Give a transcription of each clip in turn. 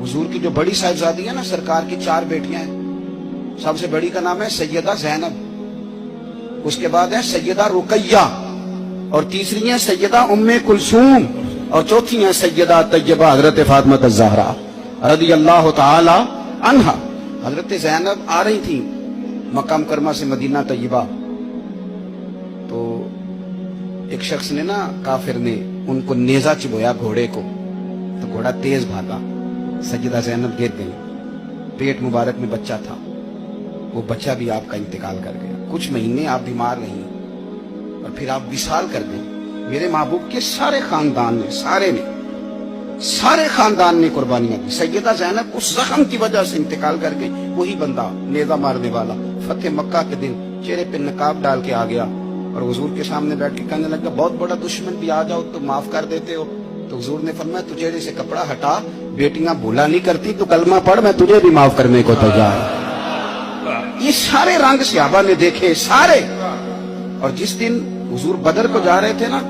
हुजूर की जो बड़ी साहिबजादी है ना, सरकार की 4 बेटियां हैं। सबसे बड़ी का नाम है सैयदा ज़ैनब, उसके बाद है सैयदा रुकैया, और तीसरी है सैयदा उम्मे कुलसूम, और चौथी है सैयदा तैयबा हजरत फातिमा ज़हरा रज़ी अल्लाह ताला अन्हा। हजरत ज़ैनब आ रही थी मक्का मुकरमा से मदीना तैयबा, तो एक शख्स ने ना, काफिर ने उनको नेजा चुभोया घोड़े को, तो घोड़ा तेज भागा, सैयदा ज़ैनब गिर गई। पेट मुबारक में बच्चा था, वो बच्चा भी आपका इंतकाल कर गया। कुछ महीने आप बीमार रही और फिर आप विशाल कर गई। मेरे महबूब के सारे खानदान ने, सारे खानदान ने कुर्बानियां दी। सैयदा ज़ैनब उस जख्म की वजह से इंतकाल कर गई। वही बंदा नेजा मारने वाला फतेह मक्का के दिन चेहरे पे नकाब डाल के आ गया और हुजूर के सामने बैठ के कहने लगा, बहुत बड़ा दुश्मन भी आ जाओ तो माफ कर देते हो। तो हुजूर ने फरमाया, तू चेहरे से कपड़ा हटा, बेटियां भूला नहीं करती, तो कलमा पढ़, मैं तुझे भी माफ करने को तैयार। ये सारे रंग सहाबा ने देखे, सारे। और जिस दिन हुजूर बदर को जा रहे थे ना,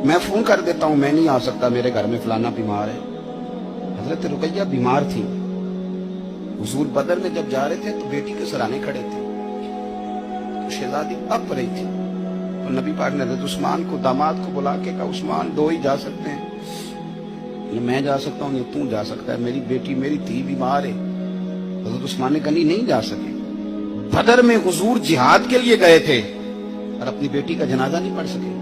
मैं फोन कर देता हूं, मैं नहीं आ सकता, मेरे घर में फलाना बीमार है। हजरत रुकैया बीमार थी। हुजूर बदर में जब जा रहे थे तो बेटी के सराहने खड़े थे, तो शहजादी अप रही थी। तो नबी पाक ने हजरत उस्मान को, दामाद को बुला के कहा, उस्मान 2 ही जा सकते हैं, ये मैं जा सकता हूँ, ये तू जा सकता है, मेरी बेटी, मेरी धी बीमार है। हजरत उस्मान ने कहा, नहीं जा सके। बदर में हुजूर जिहाद के लिए गए थे और अपनी बेटी का जनाजा नहीं पढ़ सके।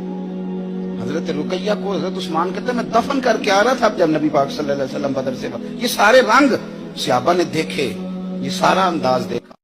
हजरत रुकैया को हजरत उस्मान कहते, मैं दफन करके आ रहा था जब नबी पाक सल्लल्लाहु अलैहि वसल्लम बदर से। ये सारे रंग सहाबा ने देखे, ये सारा अंदाज देखा।